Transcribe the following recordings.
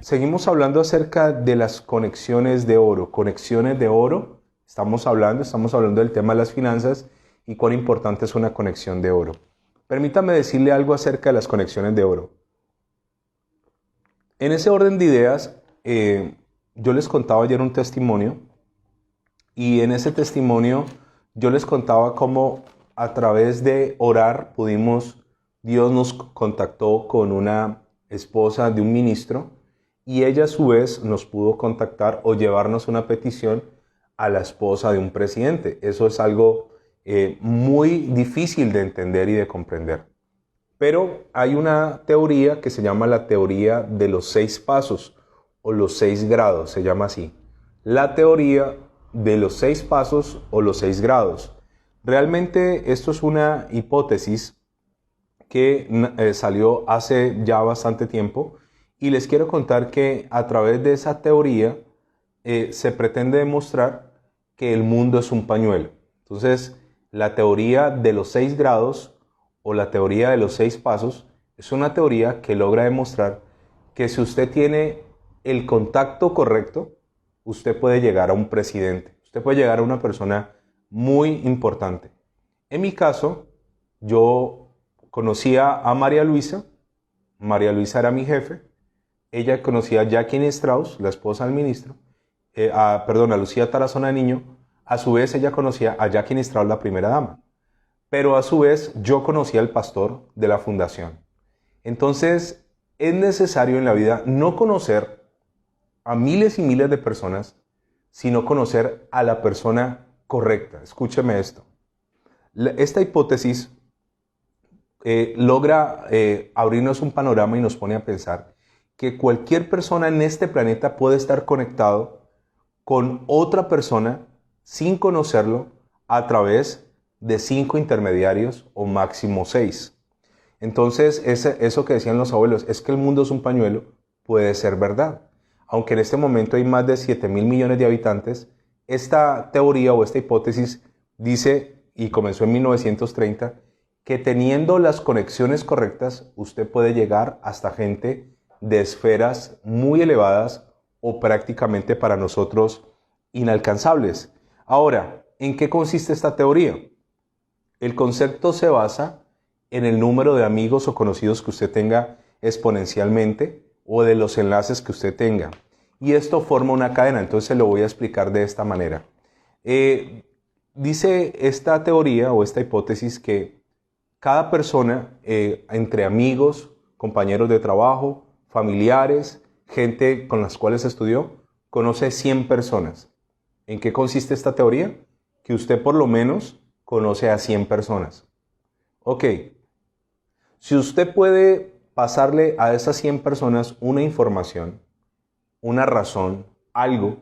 Seguimos hablando acerca de las conexiones de oro. Conexiones de oro, estamos hablando del tema de las finanzas y cuán importante es una conexión de oro. Permítame decirle algo acerca de las conexiones de oro. En ese orden de ideas, yo les contaba ayer un testimonio y en ese testimonio yo les contaba cómo a través de orar Dios nos contactó con una esposa de un ministro y ella a su vez nos pudo contactar o llevarnos una petición a la esposa de un presidente. Eso es algo muy difícil de entender y de comprender. Pero hay una teoría que se llama la teoría de los 6 pasos o los 6 grados, se llama así. La teoría de los 6 pasos o los 6 grados. Realmente esto es una hipótesis que salió hace ya bastante tiempo y les quiero contar que a través de esa teoría se pretende demostrar que el mundo es un pañuelo. Entonces, la teoría de los 6 grados o la teoría de los 6 pasos es una teoría que logra demostrar que si usted tiene el contacto correcto, usted puede llegar a un presidente, usted puede llegar a una persona muy importante. En mi caso, yo conocía a María Luisa era mi jefe, ella conocía a Jacqueline Strauss, la esposa del ministro, a Lucía Tarazona Niño, a su vez ella conocía a Jacqueline Strauss, la primera dama, pero a su vez yo conocía al pastor de la fundación. Entonces, es necesario en la vida no conocer a miles y miles de personas, sino conocer a la persona correcta. Escúcheme esto. Esta hipótesis logra abrirnos un panorama y nos pone a pensar que cualquier persona en este planeta puede estar conectado con otra persona sin conocerlo a través de 5 intermediarios o máximo 6. Entonces, eso que decían los abuelos, es que el mundo es un pañuelo, puede ser verdad. Aunque en este momento hay más de 7.000 millones de habitantes, esta teoría o esta hipótesis dice, y comenzó en 1930, que teniendo las conexiones correctas, usted puede llegar hasta gente de esferas muy elevadas o prácticamente para nosotros inalcanzables. Ahora, ¿en qué consiste esta teoría? El concepto se basa en el número de amigos o conocidos que usted tenga exponencialmente o de los enlaces que usted tenga. Y esto forma una cadena, entonces se lo voy a explicar de esta manera. Dice esta teoría o esta hipótesis que cada persona, entre amigos, compañeros de trabajo, familiares, gente con las cuales estudió, conoce 100 personas. ¿En qué consiste esta teoría? Que usted por lo menos conoce a 100 personas. Ok, si usted puede pasarle a esas 100 personas una información, una razón, algo,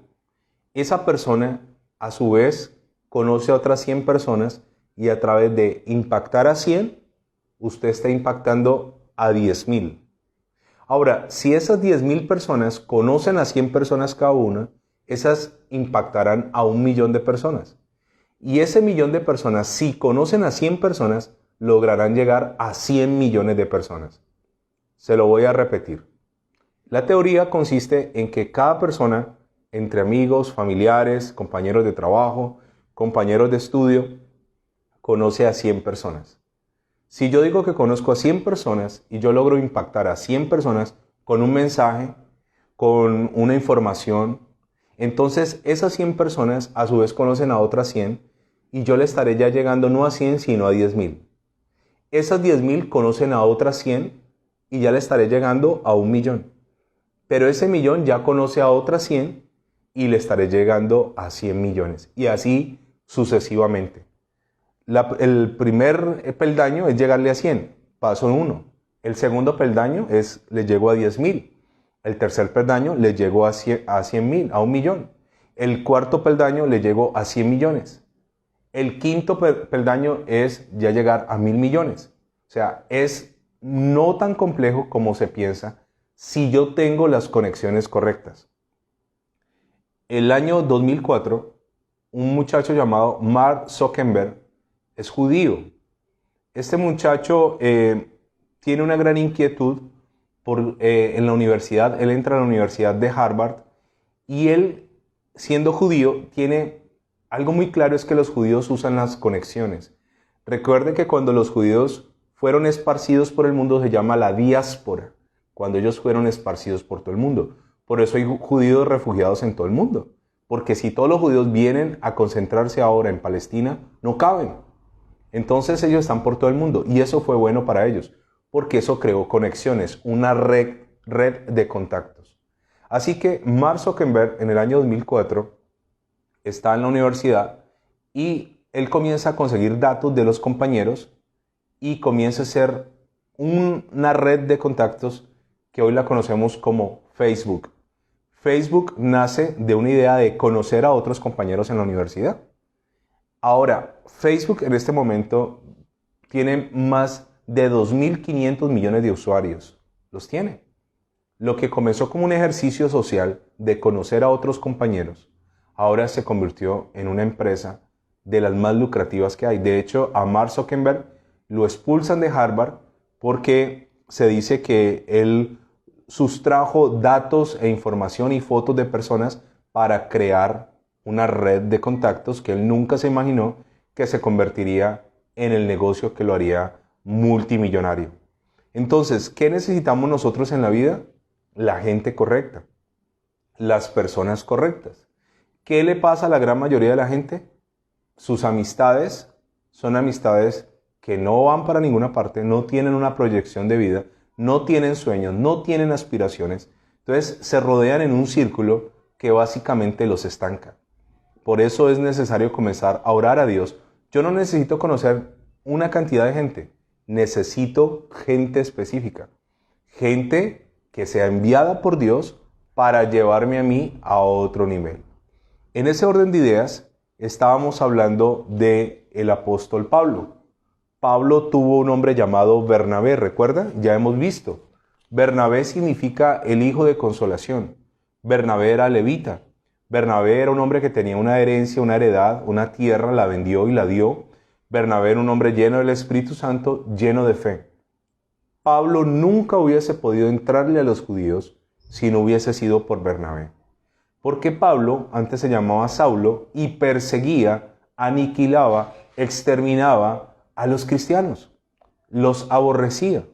esa persona a su vez conoce a otras 100 personas y a través de impactar a 100, usted está impactando a 10.000. Ahora, si esas 10.000 personas conocen a 100 personas cada una, esas impactarán a 1.000.000 de personas. Y ese 1.000.000 de personas, si conocen a 100 personas, lograrán llegar a 100 millones de personas. Se lo voy a repetir. La teoría consiste en que cada persona, entre amigos, familiares, compañeros de trabajo, compañeros de estudio, conoce a 100 personas. Si yo digo que conozco a 100 personas y yo logro impactar a 100 personas con un mensaje, con una información, entonces esas 100 personas a su vez conocen a otras 100 y yo le estaré ya llegando no a 100 sino a 10.000. Esas 10.000 conocen a otras 100 y ya le estaré llegando a 1.000.000. Pero ese 1.000.000 ya conoce a otras 100 y le estaré llegando a 100 millones. Y así sucesivamente. El primer peldaño es llegarle a 100, paso 1. El segundo peldaño es le llego a 10.000. El tercer peldaño le llego a 100.000, a 1.000.000. El cuarto peldaño le llego a 100 millones. El quinto peldaño es ya llegar a 1.000 millones. O sea, es no tan complejo como se piensa si yo tengo las conexiones correctas. El año 2004, un muchacho llamado Mark Zuckerberg es judío Este muchacho tiene una gran inquietud en la universidad. Él entra a la Universidad de Harvard y él, siendo judío, tiene algo muy claro: es que los judíos usan las conexiones. Recuerde que cuando los judíos fueron esparcidos por el mundo se llama la diáspora, cuando ellos fueron esparcidos por todo el mundo. Por eso hay judíos refugiados en todo el mundo, porque si todos los judíos vienen a concentrarse ahora en Palestina, no caben. Entonces ellos están por todo el mundo y eso fue bueno para ellos, porque eso creó conexiones, una red de contactos. Así que Mark Zuckerberg en el año 2004 está en la universidad y él comienza a conseguir datos de los compañeros y comienza a ser una red de contactos que hoy la conocemos como Facebook. Facebook nace de una idea de conocer a otros compañeros en la universidad. Ahora, Facebook en este momento tiene más de 2.500 millones de usuarios. Los tiene. Lo que comenzó como un ejercicio social de conocer a otros compañeros, ahora se convirtió en una empresa de las más lucrativas que hay. De hecho, a Mark Zuckerberg lo expulsan de Harvard porque se dice que él sustrajo datos e información y fotos de personas para crear una red de contactos que él nunca se imaginó que se convertiría en el negocio que lo haría multimillonario. Entonces, ¿qué necesitamos nosotros en la vida? La gente correcta, las personas correctas. ¿Qué le pasa a la gran mayoría de la gente? Sus amistades son amistades que no van para ninguna parte, no tienen una proyección de vida, no tienen sueños, no tienen aspiraciones. Entonces se rodean en un círculo que básicamente los estanca. Por eso es necesario comenzar a orar a Dios. Yo no necesito conocer una cantidad de gente, necesito gente específica, gente que sea enviada por Dios para llevarme a mí a otro nivel. En ese orden de ideas, estábamos hablando del apóstol Pablo. Pablo tuvo un nombre llamado Bernabé, ¿recuerda? Ya hemos visto. Bernabé significa el hijo de consolación. Bernabé era levita. Bernabé era un hombre que tenía una herencia, una heredad, una tierra, la vendió y la dio. Bernabé era un hombre lleno del Espíritu Santo, lleno de fe. Pablo nunca hubiese podido entrarle a los judíos si no hubiese sido por Bernabé. Porque Pablo antes se llamaba Saulo y perseguía, aniquilaba, exterminaba a los cristianos, los aborrecía.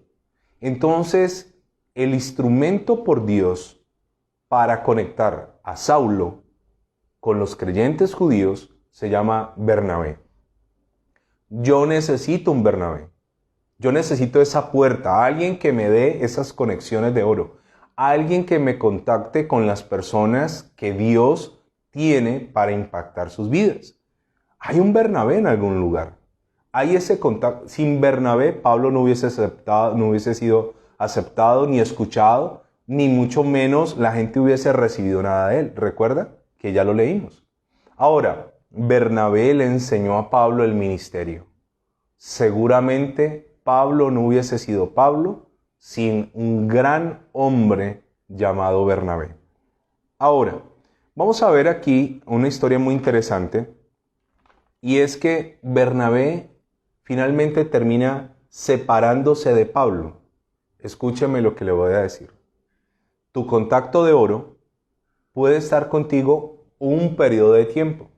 Entonces, el instrumento por Dios para conectar a Saulo con los creyentes judíos se llama Bernabé. Yo necesito un Bernabé. Yo necesito esa puerta, alguien que me dé esas conexiones de oro, alguien que me contacte con las personas que Dios tiene para impactar sus vidas. Hay un Bernabé en algún lugar. Hay ese contacto. Sin Bernabé, Pablo no hubiese sido aceptado ni escuchado, ni mucho menos la gente hubiese recibido nada de él. ¿Recuerda? Que ya lo leímos. Ahora, Bernabé le enseñó a Pablo el ministerio. Seguramente Pablo no hubiese sido Pablo sin un gran hombre llamado Bernabé. Ahora, vamos a ver aquí una historia muy interesante, y es que Bernabé finalmente termina separándose de Pablo. Escúcheme lo que le voy a decir. Tu contacto de oro puede estar contigo un periodo de tiempo.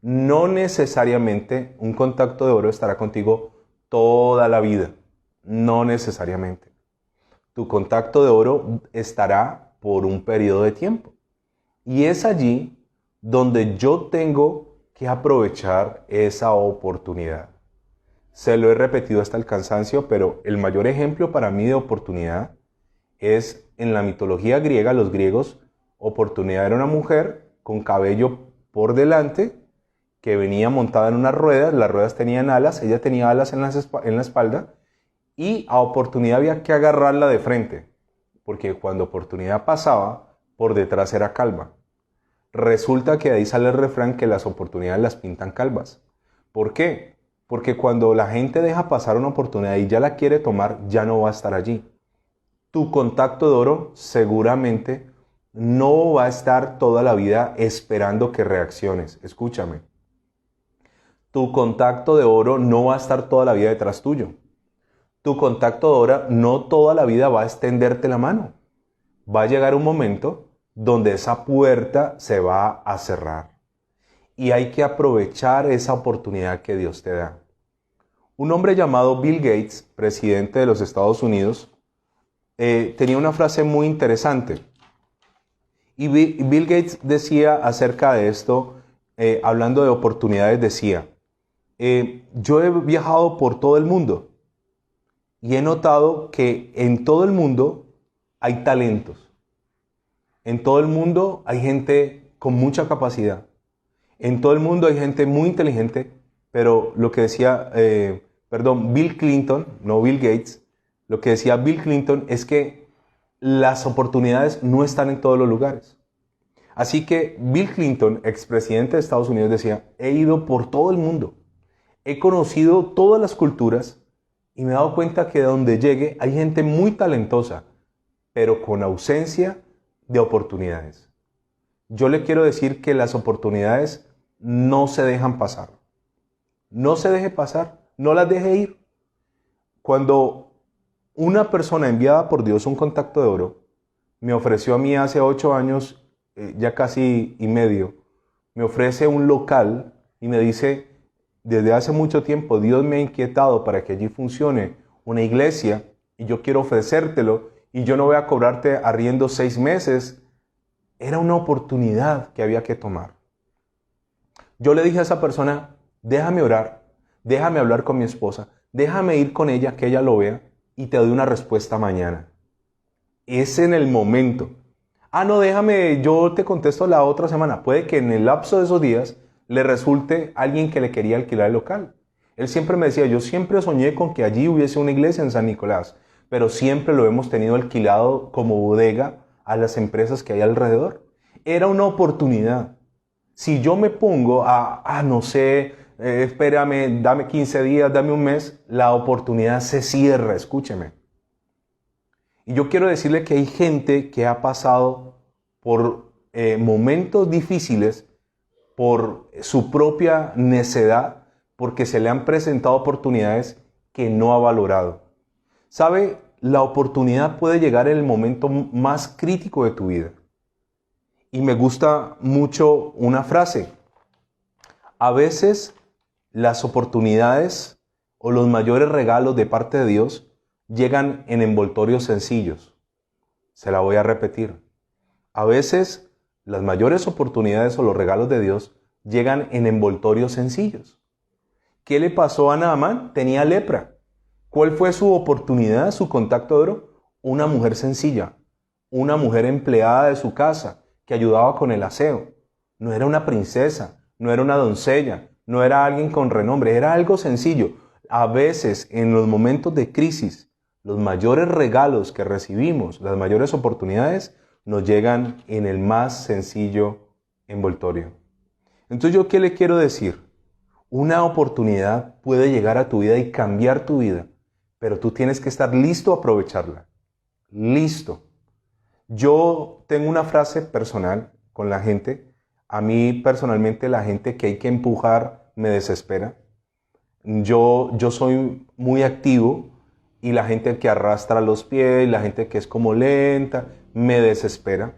No necesariamente un contacto de oro estará contigo toda la vida. No necesariamente. Tu contacto de oro estará por un periodo de tiempo. Y es allí donde yo tengo que aprovechar esa oportunidad. Se lo he repetido hasta el cansancio, pero el mayor ejemplo para mí de oportunidad es en la mitología griega. Los griegos, oportunidad era una mujer con cabello por delante que venía montada en unas ruedas. Las ruedas tenían alas, ella tenía alas en la espalda, y a oportunidad había que agarrarla de frente, porque cuando oportunidad pasaba, por detrás era calva. Resulta que de ahí sale el refrán que las oportunidades las pintan calvas. ¿Por qué? Porque cuando la gente deja pasar una oportunidad y ya la quiere tomar, ya no va a estar allí. Tu contacto de oro seguramente no va a estar toda la vida esperando que reacciones. Escúchame. Tu contacto de oro no va a estar toda la vida detrás tuyo. Tu contacto de oro no toda la vida va a extenderte la mano. Va a llegar un momento donde esa puerta se va a cerrar. Y hay que aprovechar esa oportunidad que Dios te da. Un hombre llamado Bill Gates, presidente de los Estados Unidos, tenía una frase muy interesante. Y Bill Gates decía acerca de esto, hablando de oportunidades, decía, yo he viajado por todo el mundo y he notado que en todo el mundo hay talentos. En todo el mundo hay gente con mucha capacidad. En todo el mundo hay gente muy inteligente, pero lo que decía, Bill Clinton, no Bill Gates, lo que decía Bill Clinton es que las oportunidades no están en todos los lugares. Así que Bill Clinton, expresidente de Estados Unidos, decía, he ido por todo el mundo, he conocido todas las culturas y me he dado cuenta que donde llegue hay gente muy talentosa, pero con ausencia de oportunidades. Yo le quiero decir que las oportunidades no se dejan pasar. No se deje pasar, no las deje ir. Cuando una persona enviada por Dios, un contacto de oro, me ofreció a mí hace 8 años, ya casi y medio, me ofrece un local y me dice, desde hace mucho tiempo Dios me ha inquietado para que allí funcione una iglesia y yo quiero ofrecértelo y yo no voy a cobrarte arriendo 6 meses. Era una oportunidad que había que tomar. Yo le dije a esa persona, déjame orar, déjame hablar con mi esposa, déjame ir con ella, que ella lo vea y te doy una respuesta mañana. Es en el momento. No, déjame, yo te contesto la otra semana. Puede que en el lapso de esos días le resulte alguien que le quería alquilar el local. Él siempre me decía, yo siempre soñé con que allí hubiese una iglesia en San Nicolás, pero siempre lo hemos tenido alquilado como bodega a las empresas que hay alrededor. Era una oportunidad. Si yo me pongo no sé, espérame, dame 15 días, dame un mes, la oportunidad se cierra, escúcheme. Y yo quiero decirle que hay gente que ha pasado por momentos difíciles por su propia necedad, porque se le han presentado oportunidades que no ha valorado. ¿Sabe? La oportunidad puede llegar en el momento más crítico de tu vida. Y me gusta mucho una frase. A veces las oportunidades o los mayores regalos de parte de Dios llegan en envoltorios sencillos. Se la voy a repetir. A veces las mayores oportunidades o los regalos de Dios llegan en envoltorios sencillos. ¿Qué le pasó a Naamán? Tenía lepra. ¿Cuál fue su oportunidad, su contacto de oro? Una mujer sencilla, una mujer empleada de su casa que ayudaba con el aseo. No era una princesa, no era una doncella, no era alguien con renombre, era algo sencillo. A veces, en los momentos de crisis, los mayores regalos que recibimos, las mayores oportunidades, nos llegan en el más sencillo envoltorio. Entonces, ¿yo qué le quiero decir? Una oportunidad puede llegar a tu vida y cambiar tu vida, pero tú tienes que estar listo a aprovecharla. Listo. Yo tengo una frase personal con la gente. A mí personalmente la gente que hay que empujar me desespera. Yo soy muy activo y la gente que arrastra los pies, la gente que es como lenta, me desespera.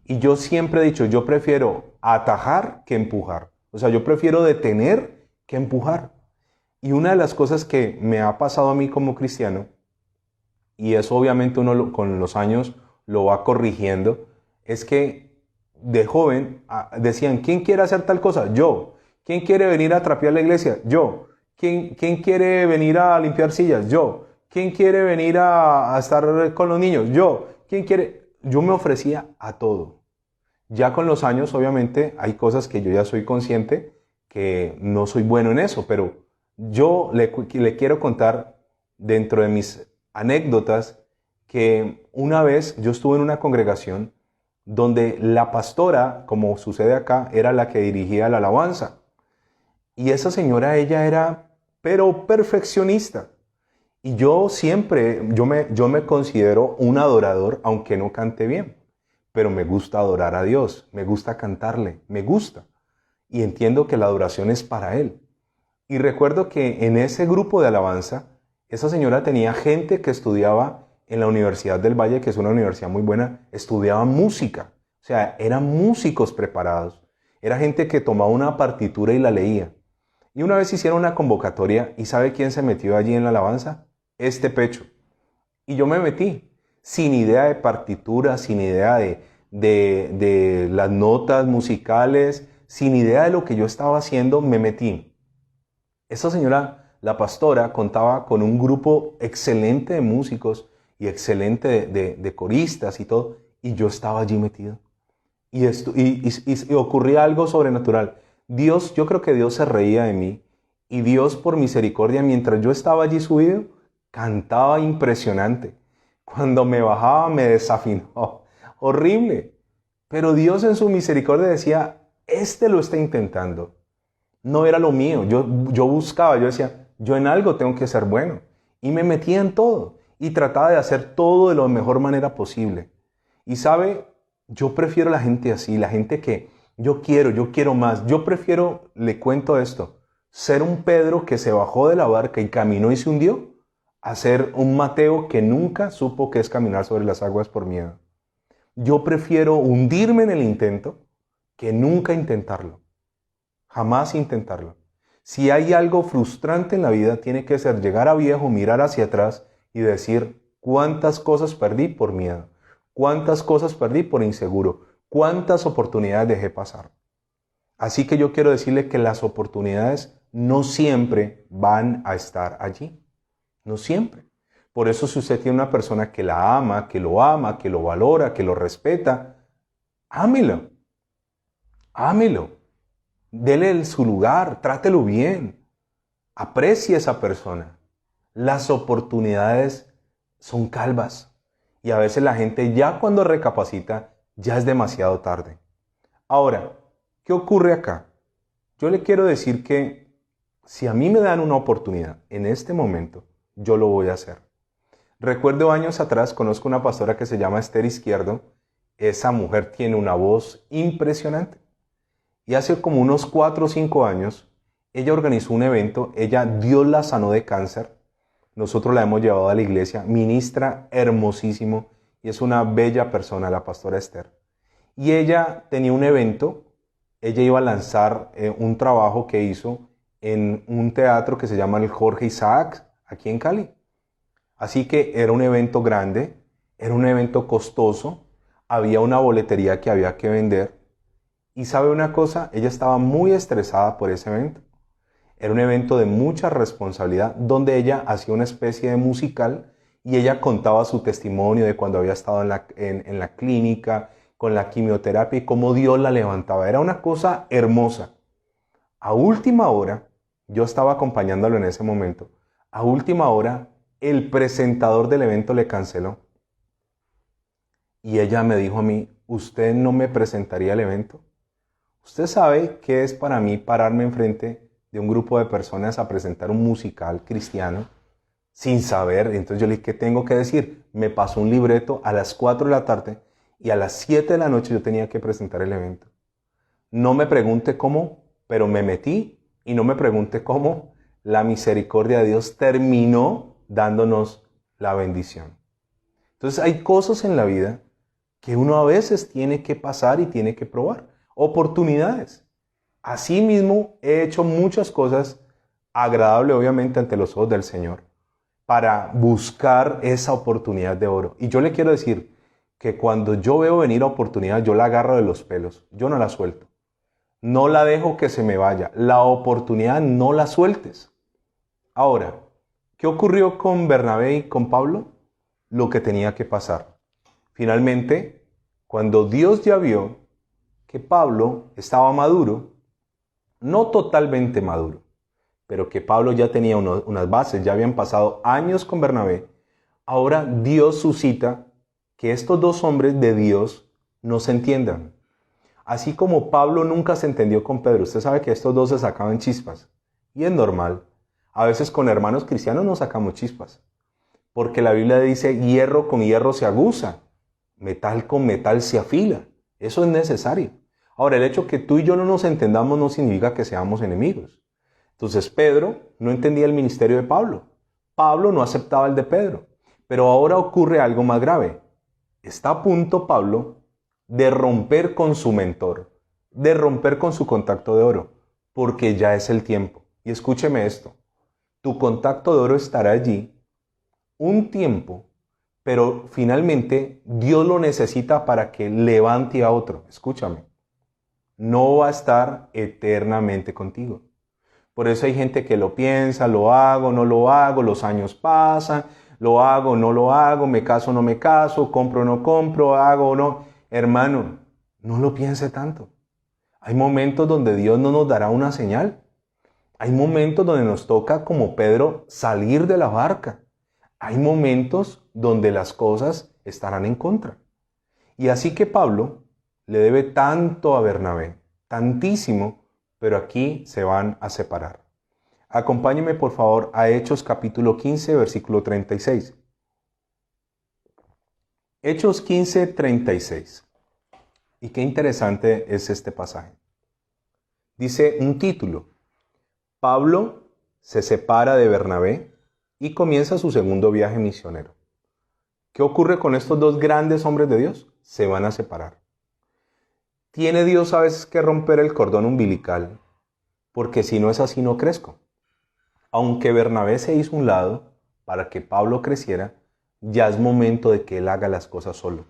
Y yo siempre he dicho, yo prefiero atajar que empujar. O sea, yo prefiero detener que empujar. Y una de las cosas que me ha pasado a mí como cristiano, y eso obviamente uno con los años lo va corrigiendo, es que de joven decían, ¿quién quiere hacer tal cosa? Yo. ¿Quién quiere venir a trapear la iglesia? Yo. ¿Quién quiere venir a limpiar sillas? Yo. ¿Quién quiere venir a estar con los niños? Yo. ¿Quién quiere? Yo me ofrecía a todo. Ya con los años, obviamente, hay cosas que yo ya soy consciente que no soy bueno en eso, pero yo le quiero contar dentro de mis anécdotas que una vez yo estuve en una congregación donde la pastora, como sucede acá, era la que dirigía la alabanza. Y esa señora, ella era, pero perfeccionista. Y yo siempre, yo me considero un adorador, aunque no cante bien. Pero me gusta adorar a Dios, me gusta cantarle, me gusta. Y entiendo que la adoración es para Él. Y recuerdo que en ese grupo de alabanza, esa señora tenía gente que estudiaba en la Universidad del Valle, que es una universidad muy buena, estudiaba música. O sea, eran músicos preparados. Era gente que tomaba una partitura y la leía. Y una vez hicieron una convocatoria, ¿y sabe quién se metió allí en la alabanza? Este Pecho. Y yo me metí, sin idea de partitura, sin idea de las notas musicales, sin idea de lo que yo estaba haciendo, me metí. Esa señora, la pastora, contaba con un grupo excelente de músicos y excelente de coristas y todo, y yo estaba allí metido. Y ocurría algo sobrenatural. Dios, yo creo que Dios se reía de mí, y Dios por misericordia, mientras yo estaba allí subido, cantaba impresionante. Cuando me bajaba me desafinó. Horrible. Pero Dios en su misericordia decía, este lo está intentando. No era lo mío. Yo buscaba, yo decía, yo en algo tengo que ser bueno. Y me metía en todo. Y trataba de hacer todo de la mejor manera posible. Y sabe, yo prefiero la gente así, la gente que yo quiero más. Yo prefiero, le cuento esto, ser un Pedro que se bajó de la barca y caminó y se hundió, a ser un Mateo que nunca supo qué es caminar sobre las aguas por miedo. Yo prefiero hundirme en el intento que nunca intentarlo. Jamás intentarlo. Si hay algo frustrante en la vida, tiene que ser llegar a viejo, mirar hacia atrás y decir, ¿cuántas cosas perdí por miedo? ¿Cuántas cosas perdí por inseguro? ¿Cuántas oportunidades dejé pasar? Así que yo quiero decirle que las oportunidades no siempre van a estar allí. No siempre. Por eso si usted tiene una persona que la ama, que lo valora, que lo respeta, ámelo. Ámelo. Dele su lugar, trátelo bien. Aprecie a esa persona. Las oportunidades son calvas. Y a veces la gente ya cuando recapacita, ya es demasiado tarde. Ahora, ¿qué ocurre acá? Yo le quiero decir que si a mí me dan una oportunidad en este momento, yo lo voy a hacer. Recuerdo años atrás, conozco una pastora que se llama Esther Izquierdo. Esa mujer tiene una voz impresionante. Y hace como unos 4 o 5 años, ella organizó un evento, Dios la sanó de cáncer. Nosotros la hemos llevado a la iglesia, ministra hermosísimo y es una bella persona, la pastora Esther. Y ella tenía un evento, ella iba a lanzar un trabajo que hizo en un teatro que se llama el Jorge Isaac, aquí en Cali. Así que era un evento grande, era un evento costoso, había una boletería que había que vender. Y sabe una cosa, ella estaba muy estresada por ese evento. Era un evento de mucha responsabilidad, donde ella hacía una especie de musical y ella contaba su testimonio de cuando había estado en la clínica, con la quimioterapia y cómo Dios la levantaba. Era una cosa hermosa. A última hora, yo estaba acompañándolo en ese momento, a última hora, el presentador del evento le canceló. Y ella me dijo a mí, ¿usted no me presentaría el evento? ¿Usted sabe qué es para mí pararme enfrente de un grupo de personas a presentar un musical cristiano sin saber? Entonces yo le dije, ¿qué tengo que decir? Me pasó un libreto a las 4 de la tarde y a las 7 de la noche yo tenía que presentar el evento. No me pregunte cómo, pero me metí y no me pregunte cómo. La misericordia de Dios terminó dándonos la bendición. Entonces hay cosas en la vida que uno a veces tiene que pasar y tiene que probar. Oportunidades. Asimismo, he hecho muchas cosas agradables, obviamente, ante los ojos del Señor, para buscar esa oportunidad de oro. Y yo le quiero decir que cuando yo veo venir la oportunidad, yo la agarro de los pelos, yo no la suelto. No la dejo que se me vaya. La oportunidad no la sueltes. Ahora, ¿qué ocurrió con Bernabé y con Pablo? Lo que tenía que pasar. Finalmente, cuando Dios ya vio que Pablo estaba maduro, no totalmente maduro, pero que Pablo ya tenía unas bases, ya habían pasado años con Bernabé, ahora Dios suscita que estos dos hombres de Dios no se entiendan. Así como Pablo nunca se entendió con Pedro, usted sabe que estos dos se sacaban chispas, y es normal. A veces con hermanos cristianos nos sacamos chispas, porque la Biblia dice, hierro con hierro se aguza, metal con metal se afila. Eso es necesario. Ahora, el hecho que tú y yo no nos entendamos no significa que seamos enemigos. Entonces Pedro no entendía el ministerio de Pablo. Pablo no aceptaba el de Pedro. Pero ahora ocurre algo más grave. Está a punto Pablo de romper con su mentor, de romper con su contacto de oro, porque ya es el tiempo. Y escúcheme esto, tu contacto de oro estará allí un tiempo, pero finalmente Dios lo necesita para que levante a otro. Escúchame, no va a estar eternamente contigo. Por eso hay gente que lo piensa, lo hago, no lo hago, los años pasan, lo hago, no lo hago, me caso, no me caso, compro, no compro, hago o no. Hermano, no lo piense tanto. Hay momentos donde Dios no nos dará una señal. Hay momentos donde nos toca, como Pedro, salir de la barca. Hay momentos donde las cosas estarán en contra. Y así que Pablo le debe tanto a Bernabé, tantísimo, pero aquí se van a separar. Acompáñeme por favor a Hechos capítulo 15, versículo 36. Hechos 15, 36. Y qué interesante es este pasaje. Dice un título: Pablo se separa de Bernabé y comienza su segundo viaje misionero. ¿Qué ocurre con estos dos grandes hombres de Dios? Se van a separar. Tiene Dios a veces que romper el cordón umbilical, porque si no es así no crezco. Aunque Bernabé se hizo un lado para que Pablo creciera, ya es momento de que él haga las cosas solo.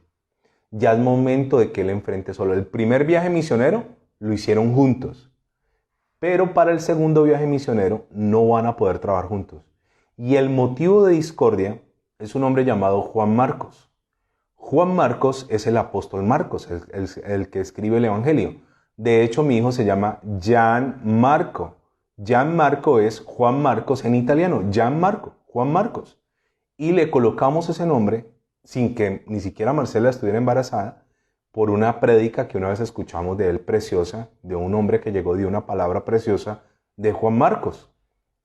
Ya es momento de que él enfrente solo. El primer viaje misionero lo hicieron juntos, pero para el segundo viaje misionero no van a poder trabajar juntos. Y el motivo de discordia es un hombre llamado Juan Marcos. Juan Marcos es el apóstol Marcos, el que escribe el Evangelio. De hecho, mi hijo se llama Gian Marco. Gian Marco es Juan Marcos en italiano. Gian Marco, Juan Marcos. Y le colocamos ese nombre sin que ni siquiera Marcela estuviera embarazada, por una prédica que una vez escuchamos de él preciosa, de un hombre que llegó de una palabra preciosa de Juan Marcos.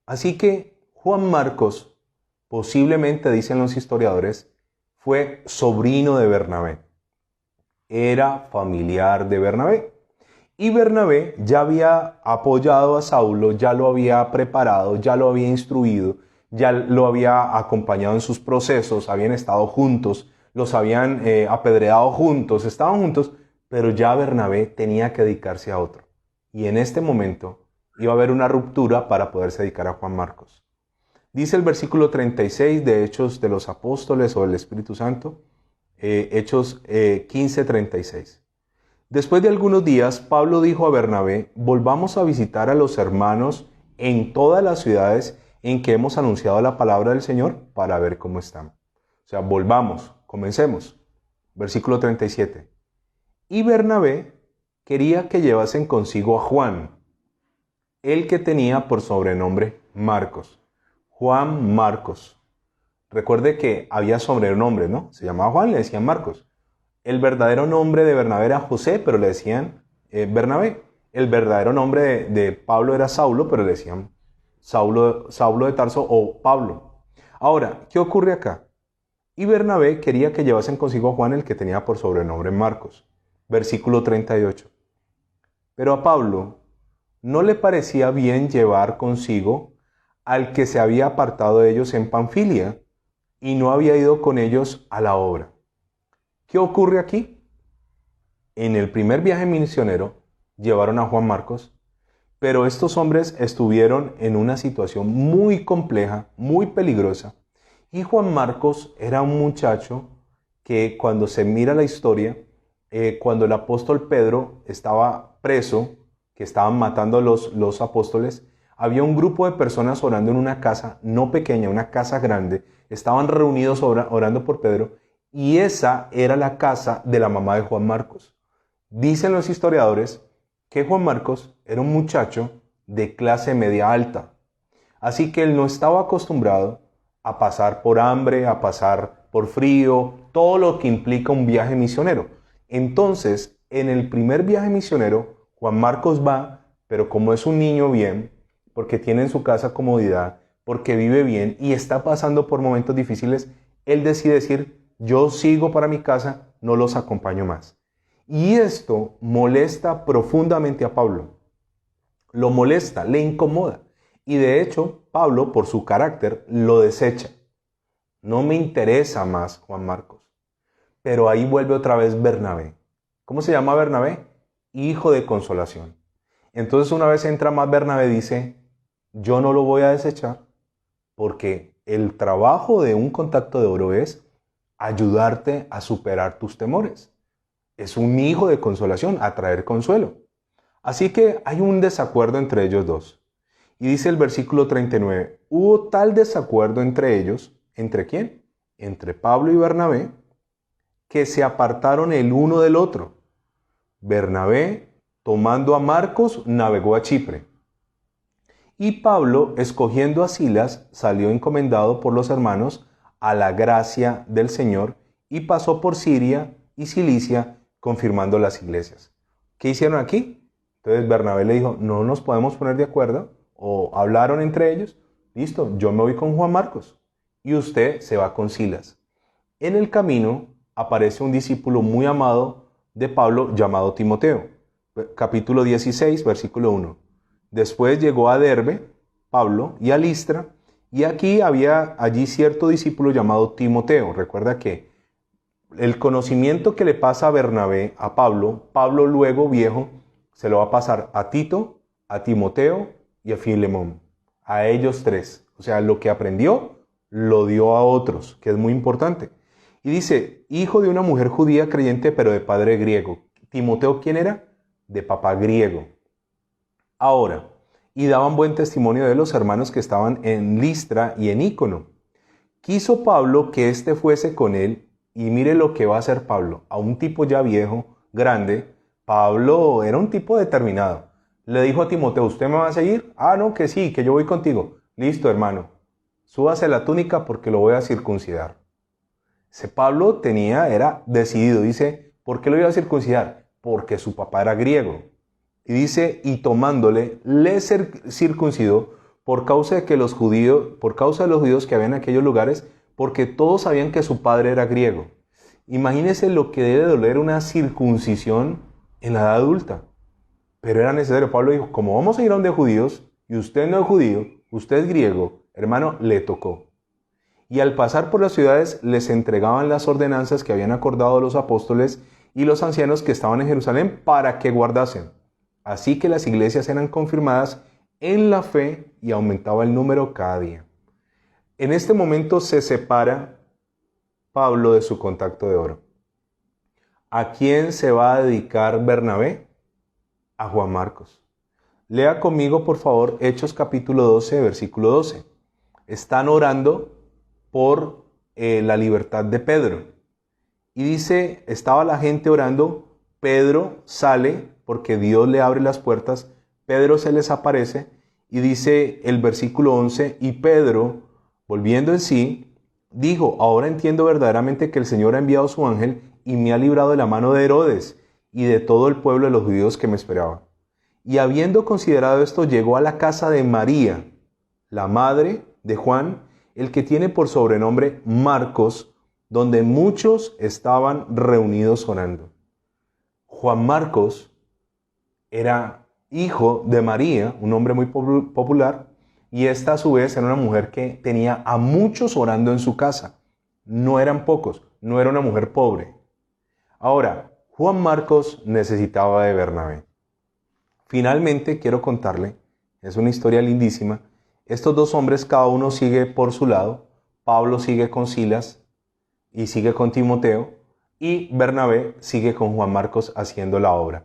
Así que Juan Marcos, posiblemente dicen los historiadores, fue sobrino de Bernabé. Era familiar de Bernabé. Y Bernabé ya había apoyado a Saulo, ya lo había preparado, ya lo había instruido, ya lo había acompañado en sus procesos, habían estado juntos, los habían apedreado juntos, estaban juntos, pero ya Bernabé tenía que dedicarse a otro. Y en este momento iba a haber una ruptura para poderse dedicar a Juan Marcos. Dice el versículo 36 de Hechos de los Apóstoles o del Espíritu Santo, Hechos 15, 36. Después de algunos días, Pablo dijo a Bernabé: volvamos a visitar a los hermanos en todas las ciudades en que hemos anunciado la palabra del Señor para ver cómo están. O sea, volvamos, comencemos. Versículo 37. Y Bernabé quería que llevasen consigo a Juan, el que tenía por sobrenombre Marcos. Juan Marcos. Recuerde que había sobrenombre, ¿no? Se llamaba Juan, le decían Marcos. El verdadero nombre de Bernabé era José, pero le decían Bernabé. El verdadero nombre de Pablo era Saulo, pero le decían Saulo de Tarso o Pablo. Ahora, ¿qué ocurre acá? Y Bernabé quería que llevasen consigo a Juan, el que tenía por sobrenombre Marcos. Versículo 38. Pero a Pablo no le parecía bien llevar consigo al que se había apartado de ellos en Panfilia y no había ido con ellos a la obra. ¿Qué ocurre aquí? En el primer viaje misionero llevaron a Juan Marcos, pero estos hombres estuvieron en una situación muy compleja, muy peligrosa, y Juan Marcos era un muchacho que, cuando se mira la historia, cuando el apóstol Pedro estaba preso, que estaban matando a los apóstoles, había un grupo de personas orando en una casa, no pequeña, una casa grande, estaban reunidos orando por Pedro, y esa era la casa de la mamá de Juan Marcos. Dicen los historiadores que Juan Marcos era un muchacho de clase media alta, así que él no estaba acostumbrado a pasar por hambre, a pasar por frío, todo lo que implica un viaje misionero. Entonces, en el primer viaje misionero, Juan Marcos va, pero como es un niño bien, porque tiene en su casa comodidad, porque vive bien y está pasando por momentos difíciles, él decide decir: yo sigo para mi casa, no los acompaño más. Y esto molesta profundamente a Pablo. Lo molesta, le incomoda. Y de hecho, Pablo, por su carácter, lo desecha. No me interesa más Juan Marcos. Pero ahí vuelve otra vez Bernabé. ¿Cómo se llama Bernabé? Hijo de consolación. Entonces una vez entra más Bernabé, dice, yo no lo voy a desechar porque el trabajo de un contacto de oro es ayudarte a superar tus temores. Es un hijo de consolación, a traer consuelo. Así que hay un desacuerdo entre ellos dos. Y dice el versículo 39, hubo tal desacuerdo entre ellos, ¿entre quién? Entre Pablo y Bernabé, que se apartaron el uno del otro. Bernabé, tomando a Marcos, navegó a Chipre. Y Pablo, escogiendo a Silas, salió encomendado por los hermanos a la gracia del Señor y pasó por Siria y Cilicia, confirmando las iglesias. ¿Qué hicieron aquí? Entonces Bernabé le dijo, no nos podemos poner de acuerdo, o hablaron entre ellos, listo, yo me voy con Juan Marcos y usted se va con Silas. En el camino aparece un discípulo muy amado de Pablo llamado Timoteo. Capítulo 16, versículo 1. Después llegó a Derbe, Pablo, y a Listra, y aquí había allí cierto discípulo llamado Timoteo. Recuerda que el conocimiento que le pasa a Bernabé, a Pablo, Pablo luego viejo, se lo va a pasar a Tito, a Timoteo y a Filemón. A ellos tres. O sea, lo que aprendió, lo dio a otros, que es muy importante. Y dice, hijo de una mujer judía creyente, pero de padre griego. Timoteo, ¿quién era? De papá griego. Ahora, y daban buen testimonio de los hermanos que estaban en Listra y en Ícono. Quiso Pablo que éste fuese con él, y mire lo que va a hacer Pablo. A un tipo ya viejo, grande, Pablo era un tipo determinado. Le dijo a Timoteo, ¿usted me va a seguir? Ah, no, que sí, que yo voy contigo. Listo, hermano. Súbase la túnica porque lo voy a circuncidar. Ese Pablo era decidido. Dice, ¿por qué lo iba a circuncidar? Porque su papá era griego. Y dice, y tomándole, le circuncidó por causa de los judíos que había en aquellos lugares, porque todos sabían que su padre era griego. Imagínense lo que debe doler una circuncisión en la edad adulta. Pero era necesario. Pablo dijo, como vamos a ir a donde judíos, y usted no es judío, usted es griego, hermano, le tocó. Y al pasar por las ciudades les entregaban las ordenanzas que habían acordado los apóstoles y los ancianos que estaban en Jerusalén para que guardasen. Así que las iglesias eran confirmadas en la fe y aumentaba el número cada día. En este momento se separa Pablo de su contacto de oro. ¿A quién se va a dedicar Bernabé? A Juan Marcos. Lea conmigo, por favor, Hechos capítulo 12, versículo 12. Están orando por la libertad de Pedro. Y dice, estaba la gente orando, Pedro sale porque Dios le abre las puertas, Pedro se les aparece y dice el versículo 11, y Pedro, volviendo en sí, dijo, ahora entiendo verdaderamente que el Señor ha enviado su ángel y me ha librado de la mano de Herodes y de todo el pueblo de los judíos que me esperaba. Y habiendo considerado esto, llegó a la casa de María, la madre de Juan, el que tiene por sobrenombre Marcos, donde muchos estaban reunidos orando. Juan Marcos era hijo de María, un hombre muy popular, y esta a su vez era una mujer que tenía a muchos orando en su casa. No eran pocos, no era una mujer pobre. Ahora, Juan Marcos necesitaba de Bernabé. Finalmente, quiero contarle, es una historia lindísima, estos dos hombres, cada uno sigue por su lado. Pablo sigue con Silas y sigue con Timoteo, y Bernabé sigue con Juan Marcos haciendo la obra.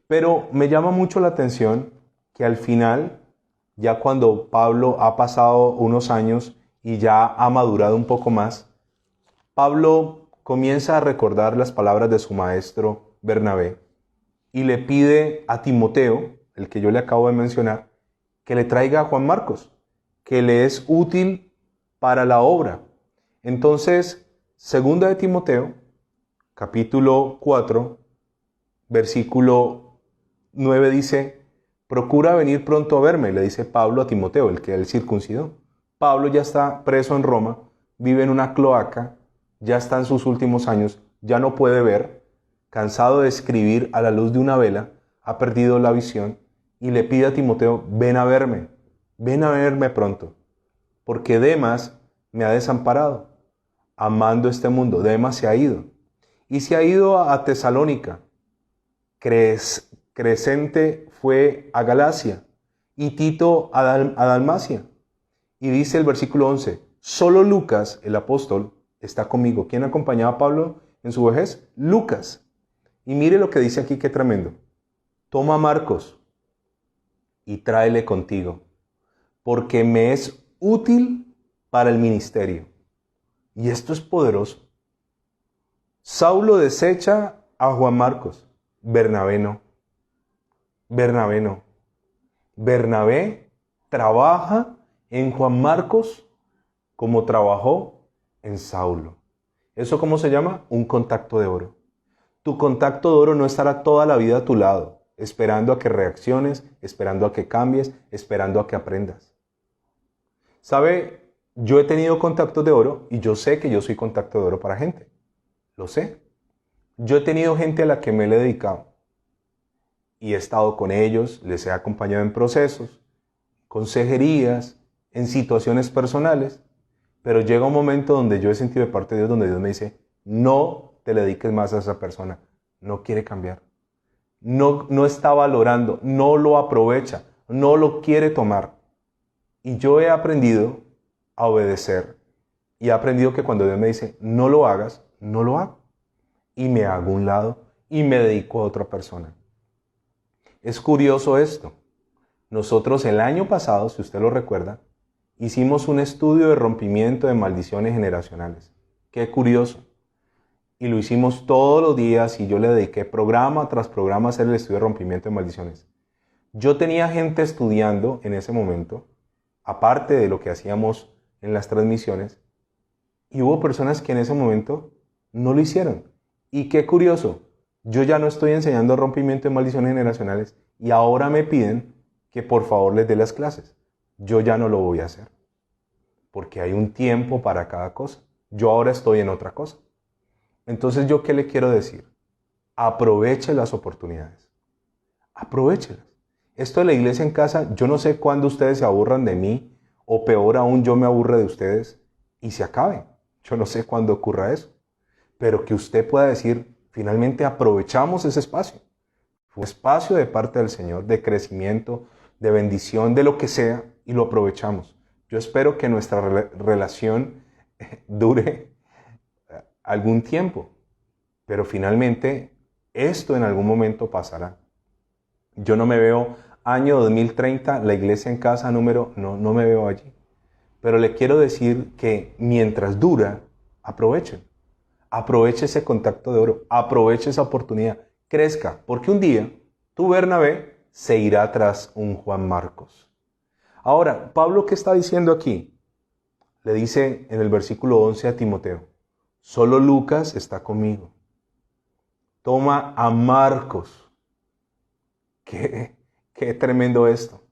Pero me llama mucho la atención que al final, ya cuando Pablo ha pasado unos años y ya ha madurado un poco más, Pablo comienza a recordar las palabras de su maestro Bernabé y le pide a Timoteo, el que yo le acabo de mencionar, que le traiga a Juan Marcos, que le es útil para la obra. Entonces, segunda de Timoteo, capítulo 4, versículo 9 dice, procura venir pronto a verme, le dice Pablo a Timoteo, el que él circuncidó. Pablo ya está preso en Roma, vive en una cloaca, ya está en sus últimos años, ya no puede ver, cansado de escribir a la luz de una vela, ha perdido la visión y le pide a Timoteo, ven a verme, ven a verme pronto, porque Demas me ha desamparado, amando este mundo. Demas se ha ido, y se ha ido a Tesalónica. Crescente fue a Galacia, y Tito a Dalmacia. Y dice el versículo 11, solo Lucas, el apóstol, está conmigo. ¿Quién acompañaba a Pablo en su vejez? Lucas. Y mire lo que dice aquí, qué tremendo. Toma a Marcos y tráele contigo, porque me es útil para el ministerio. Y esto es poderoso. Saulo desecha a Juan Marcos. Bernabé no. Bernabé no. Bernabé trabaja en Juan Marcos como trabajó en Saulo. ¿Eso cómo se llama? Un contacto de oro. Tu contacto de oro no estará toda la vida a tu lado, esperando a que reacciones, esperando a que cambies, esperando a que aprendas. ¿Sabe? Yo he tenido contactos de oro y yo sé que yo soy contacto de oro para gente. Lo sé. Yo he tenido gente a la que me le he dedicado y he estado con ellos, les he acompañado en procesos, consejerías, en situaciones personales, pero llega un momento donde yo he sentido de parte de Dios, donde Dios me dice, no te le dediques más a esa persona, no quiere cambiar, no está valorando, no lo aprovecha, no lo quiere tomar. Y yo he aprendido a obedecer y he aprendido que cuando Dios me dice, no lo hagas, no lo hago. Y me hago a un lado y me dedico a otra persona. Es curioso esto. Nosotros el año pasado, si usted lo recuerda, hicimos un estudio de rompimiento de maldiciones generacionales. Qué curioso. Y lo hicimos todos los días y yo le dediqué programa tras programa a hacer el estudio de rompimiento de maldiciones. Yo tenía gente estudiando en ese momento, aparte de lo que hacíamos en las transmisiones, y hubo personas que en ese momento no lo hicieron. Y qué curioso, yo ya no estoy enseñando rompimiento de maldiciones generacionales y ahora me piden que por favor les dé las clases. Yo ya no lo voy a hacer, porque hay un tiempo para cada cosa. Yo ahora estoy en otra cosa. Entonces, ¿yo qué le quiero decir? Aproveche las oportunidades. Aprovéchelas. Esto de la iglesia en casa, yo no sé cuándo ustedes se aburran de mí, o peor aún, yo me aburre de ustedes y se acaben. Yo no sé cuándo ocurra eso. Pero que usted pueda decir, finalmente aprovechamos ese espacio. Un espacio de parte del Señor, de crecimiento, de bendición, de lo que sea, y lo aprovechamos. Yo espero que nuestra relación dure algún tiempo, pero finalmente esto en algún momento pasará. Yo no me veo año 2030, la iglesia en casa número, no me veo allí. Pero le quiero decir que mientras dura, aprovechen. Aproveche ese contacto de oro, aproveche esa oportunidad, crezca, porque un día tu Bernabé se irá tras un Juan Marcos. Ahora, Pablo, ¿qué está diciendo aquí? Le dice en el versículo 11 a Timoteo, solo Lucas está conmigo. Toma a Marcos. Qué tremendo esto.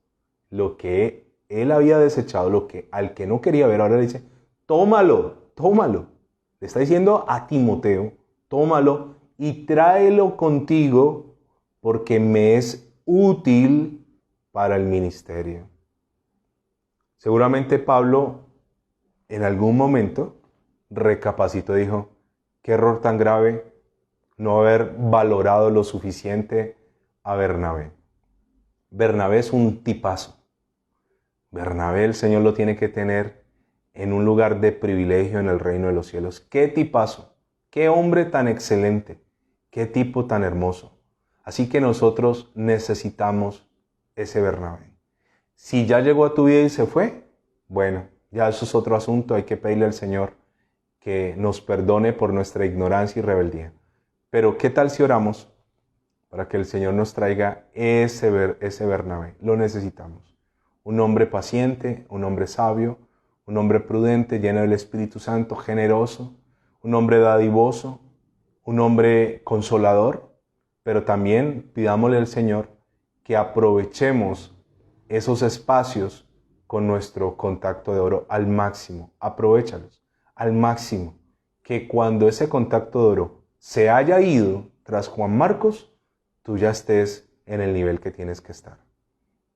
Lo que él había desechado, al que no quería ver, ahora le dice, tómalo. Le está diciendo a Timoteo, tómalo y tráelo contigo porque me es útil para el ministerio. Seguramente Pablo en algún momento recapacitó y dijo, qué error tan grave no haber valorado lo suficiente a Bernabé. Bernabé es un tipazo. Bernabé el Señor lo tiene que tener en un lugar de privilegio en el reino de los cielos. ¡Qué tipazo! ¡Qué hombre tan excelente! ¡Qué tipo tan hermoso! Así que nosotros necesitamos ese Bernabé. Si ya llegó a tu vida y se fue, bueno, ya eso es otro asunto. Hay que pedirle al Señor que nos perdone por nuestra ignorancia y rebeldía. Pero ¿qué tal si oramos para que el Señor nos traiga ese Bernabé? Lo necesitamos. Un hombre paciente, un hombre sabio, un hombre prudente, lleno del Espíritu Santo, generoso, un hombre dadivoso, un hombre consolador, pero también pidámosle al Señor que aprovechemos esos espacios con nuestro contacto de oro al máximo. Aprovéchalos al máximo. Que cuando ese contacto de oro se haya ido tras Juan Marcos, tú ya estés en el nivel que tienes que estar.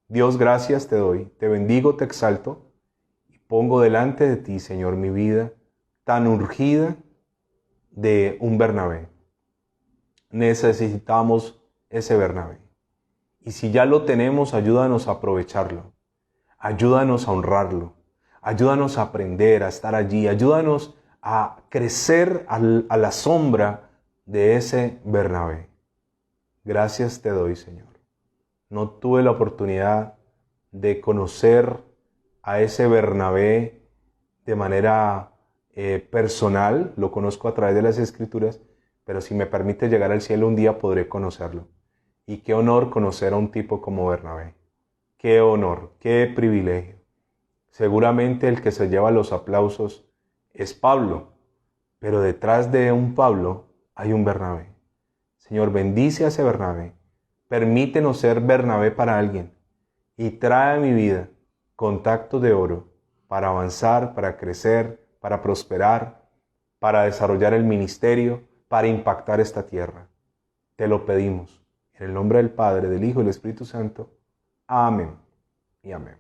Dios, gracias te doy, te bendigo, te exalto y pongo delante de ti, Señor, mi vida tan urgida de un Bernabé. Necesitamos ese Bernabé. Y si ya lo tenemos, ayúdanos a aprovecharlo. Ayúdanos a honrarlo. Ayúdanos a aprender, a estar allí. Ayúdanos a crecer a la sombra de ese Bernabé. Gracias te doy, Señor. No tuve la oportunidad de conocer a ese Bernabé de manera personal. Lo conozco a través de las Escrituras, pero si me permite llegar al cielo un día podré conocerlo. Y qué honor conocer a un tipo como Bernabé. Qué honor, qué privilegio. Seguramente el que se lleva los aplausos es Pablo, pero detrás de un Pablo hay un Bernabé. Señor, bendice a ese Bernabé. Permítenos ser Bernabé para alguien y trae a mi vida contactos de oro para avanzar, para crecer, para prosperar, para desarrollar el ministerio, para impactar esta tierra. Te lo pedimos. En el nombre del Padre, del Hijo y del Espíritu Santo. Amén y amén.